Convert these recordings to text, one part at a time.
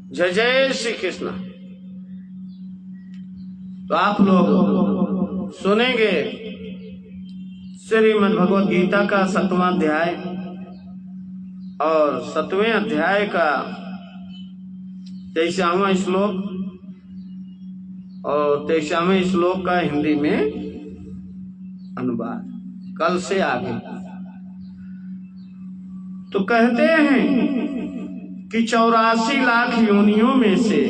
जय जय श्री कृष्ण। तो आप लोग सुनेंगे श्रीमद् भगवद गीता का 7वां अध्याय और 7वें अध्याय का 23वां श्लोक और 23वें श्लोक का हिंदी में अनुवाद कल से आगे। तो कहते हैं कि 84 लाख योनियों में से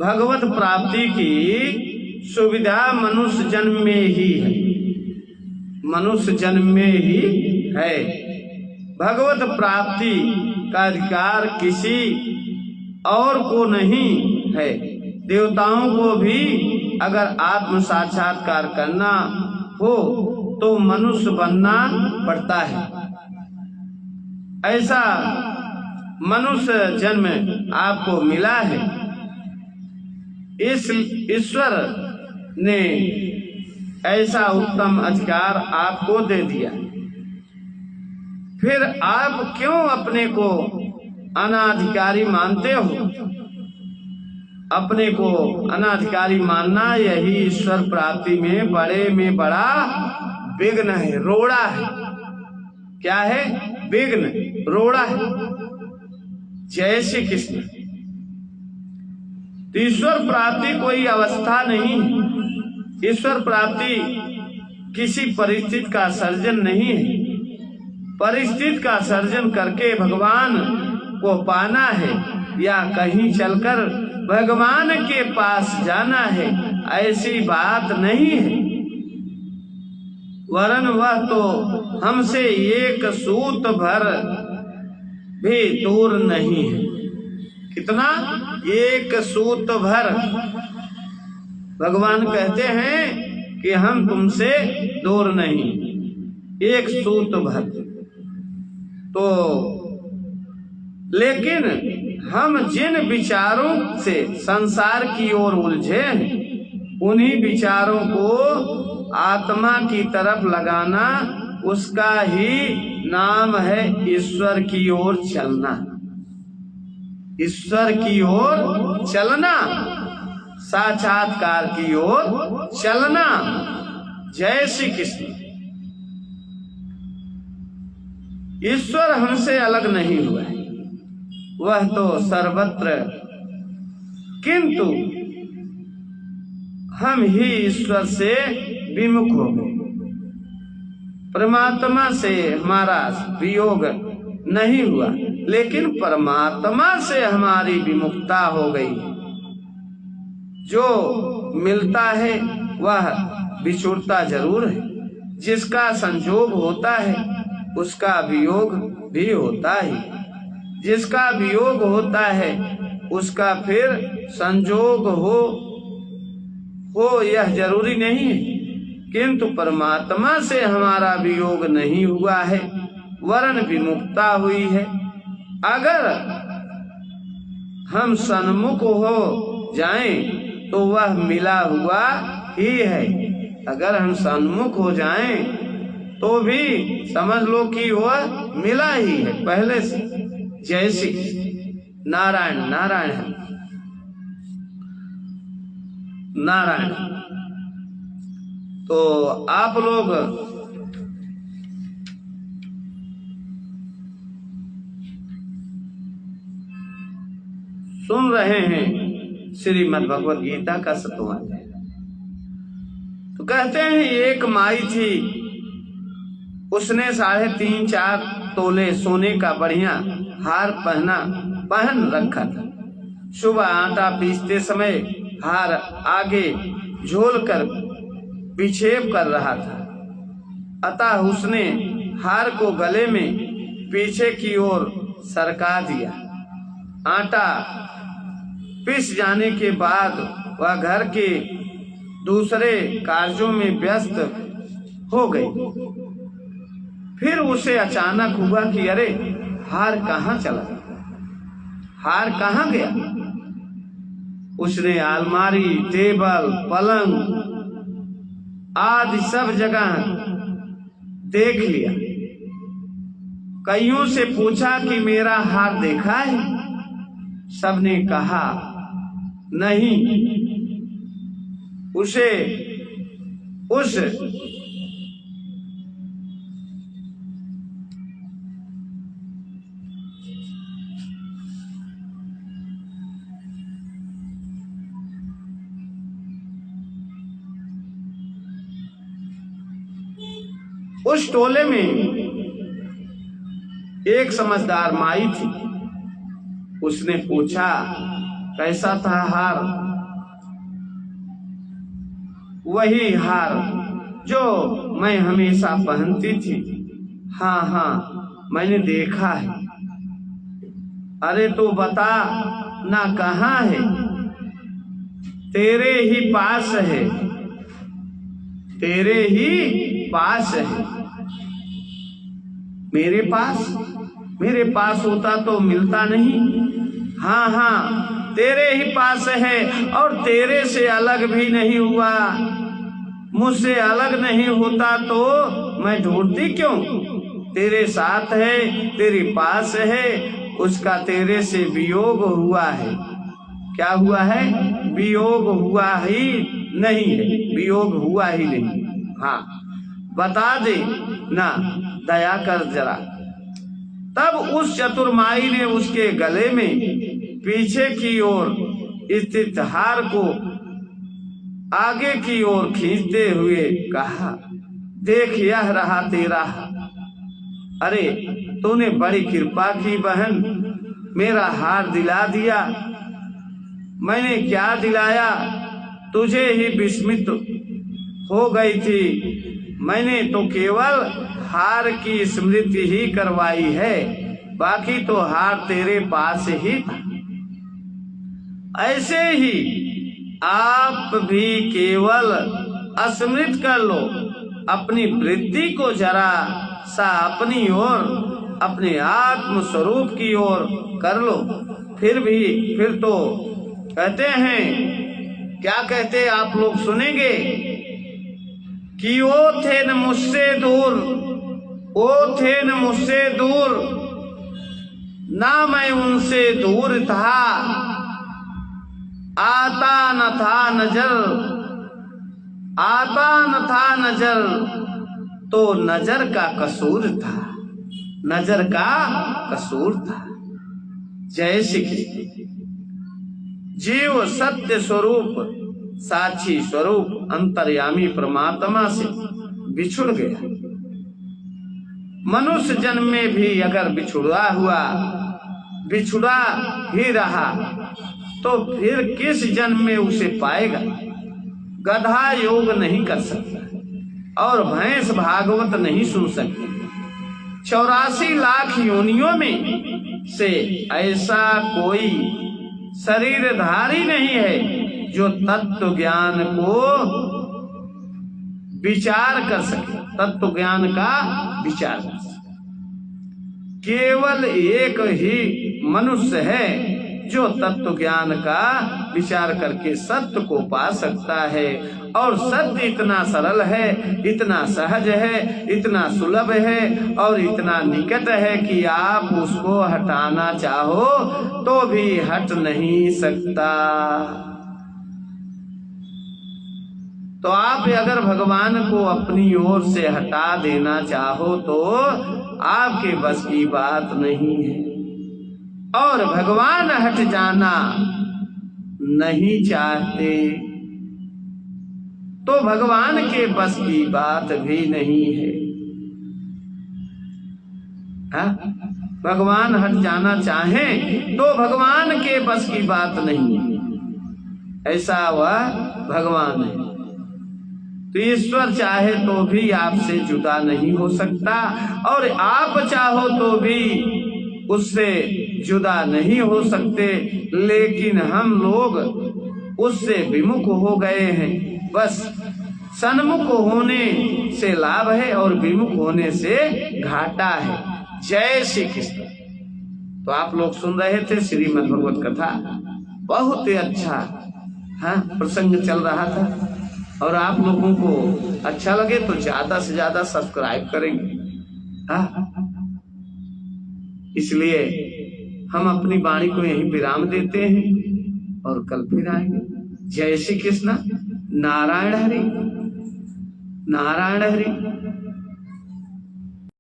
भगवत प्राप्ति की सुविधा मनुष्य जन्म में ही है। मनुष्य जन्म में ही है। भगवत प्राप्ति का अधिकार किसी और को नहीं है। देवताओं को भी अगर आत्म साक्षात्कार करना हो तो मनुष्य बनना पड़ता है। ऐसा मनुष्य जन्म आपको मिला है। इस ईश्वर ने ऐसा उत्तम अधिकार आपको दे दिया, फिर आप क्यों अपने को अनाधिकारी मानते हो? अपने को अनाधिकारी मानना यही ईश्वर प्राप्ति में बड़ा विघ्न है, रोड़ा है। क्या है? विघ्न, रोड़ा है। जय श्री कृष्ण। ईश्वर प्राप्ति कोई अवस्था नहीं है। ईश्वर प्राप्ति किसी परिस्थिति का सर्जन नहीं है। परिस्थिति का सर्जन करके भगवान को पाना है या कहीं चलकर भगवान के पास जाना है, ऐसी बात नहीं है। वरन वह तो हमसे एक सूत भर भी दूर नहीं है। कितना? एक सूत भर। भगवान कहते हैं कि हम तुमसे दूर नहीं, एक सूत भर। तो लेकिन हम जिन विचारों से संसार की ओर उलझे हैं, उन्हीं विचारों को आत्मा की तरफ लगाना, उसका ही नाम है ईश्वर की ओर चलना। ईश्वर की ओर चलना, साक्षात्कार की ओर चलना। जय श्री कृष्ण। ईश्वर हमसे अलग नहीं हुआ है, वह तो सर्वत्र, किंतु हम ही ईश्वर से विमुख हो गए। परमात्मा से हमारा वियोग नहीं हुआ, लेकिन परमात्मा से हमारी विमुखता हो गई। जो मिलता है वह बिछुड़ता जरूर है। जिसका संजोग होता है उसका वियोग भी होता ही। जिसका वियोग होता है उसका फिर संजोग हो यह जरूरी नहीं है। किंतु परमात्मा से हमारा वियोग नहीं हुआ है, वरन विमुक्ता हुई है। अगर हम सन्मुख हो जाएं तो वह मिला हुआ ही है। अगर हम सन्मुख हो जाएं तो भी समझ लो कि वह मिला ही है पहले से। जय श्री नारायण नारायण नारायण। तो आप लोग सुन रहे हैं श्रीमद् भगवद गीता का 7वां अध्याय। तो कहते हैं एक माई थी, उसने 3.5-4 तोले सोने का बढ़िया हार पहन रखा था। सुबह आटा पीसते समय हार आगे झोल कर विक्षेप कर रहा था। अतः उसने हार को गले में पीछे की ओर सरका दिया। आटा पिस जाने के बाद वह घर के दूसरे कार्यों में व्यस्त हो गई। फिर उसे अचानक हुआ कि अरे हार कहाँ चला, हार कहाँ गया। उसने अलमारी, टेबल, पलंग आदि सब जगह देख लिया। कईयों से पूछा कि मेरा हार देखा है? सबने कहा नहीं, उसे उस टोले में एक समझदार माई थी। उसने पूछा, कैसा था हार? वही हार जो मैं हमेशा पहनती थी। हाँ हाँ, मैंने देखा है। अरे तो बता ना, कहाँ है? तेरे ही पास है, तेरे ही पास है। मेरे पास? मेरे पास होता तो मिलता नहीं। हाँ हाँ, तेरे ही पास है और तेरे से अलग भी नहीं हुआ। मुझसे अलग नहीं होता तो मैं ढूंढती क्यों? तेरे साथ है, तेरे पास है, उसका तेरे से वियोग हुआ है। क्या हुआ है? वियोग हुआ ही नहीं है, वियोग हुआ ही नहीं। हाँ, बता दे ना, दया कर जरा। तब उस चतुर्माई ने उसके गले में पीछे की ओर स्थित हार को आगे की ओर खींचते हुए कहा, देख यह रहा तेरा। अरे तूने बड़ी कृपा की बहन, मेरा हार दिला दिया। मैंने क्या दिलाया? तुझे ही विस्मित हो गई थी। मैंने तो केवल हार की स्मृति ही करवाई है, बाकी तो हार तेरे पास ही था। ऐसे ही आप भी केवल स्मृत कर लो, अपनी वृत्ति को जरा सा अपनी ओर, अपने आत्म स्वरूप की ओर कर लो। फिर तो कहते हैं, क्या कहते आप लोग सुनेंगे कि वो थे न मुझसे दूर, वो थे न मुझसे दूर, ना मैं उनसे दूर था। आता न था नजर, आता न था नजर, तो नजर का कसूर था, नजर का कसूर था। जय श्री कृष्ण। जीव सत्य स्वरूप, साक्षी स्वरूप अंतर्यामी परमात्मा से बिछुड़ गया। मनुष्य जन्म में भी अगर बिछुड़ा ही रहा तो फिर किस जन्म में उसे पाएगा? गधा योग नहीं कर सकता और भैंस भागवत नहीं सुन सकती। 84 लाख योनियों में से ऐसा कोई शरीरधारी नहीं है जो तत्व ज्ञान को विचार कर सके, तत्व ज्ञान का विचार कर सके। केवल एक ही मनुष्य है जो तत्व ज्ञान का विचार करके सत्य को पा सकता है। और सत्य इतना सरल है, इतना सहज है, इतना सुलभ है और इतना निकट है कि आप उसको हटाना चाहो तो भी हट नहीं सकता। तो आप अगर भगवान को अपनी ओर से हटा देना चाहो तो आपके बस की बात नहीं है, और भगवान हट जाना नहीं चाहते तो भगवान के बस की बात भी नहीं है। भगवान हट जाना चाहे तो भगवान के बस की बात नहीं है। ऐसा वह भगवान है। तो ईश्वर चाहे तो भी आपसे जुदा नहीं हो सकता और आप चाहो तो भी उससे जुदा नहीं हो सकते, लेकिन हम लोग उससे विमुख हो गए हैं। बस सन्मुख होने से लाभ है और विमुख होने से घाटा है। जय श्री कृष्ण। तो आप लोग सुन रहे थे श्रीमद् भगवत कथा, बहुत ही अच्छा प्रसंग चल रहा था। और आप लोगों को अच्छा लगे तो ज्यादा से ज्यादा सब्सक्राइब करेंगे। इसलिए हम अपनी वाणी को यहीं विराम देते हैं और कल फिर आएंगे। जय श्री कृष्ण। नारायण हरि, नारायण हरि।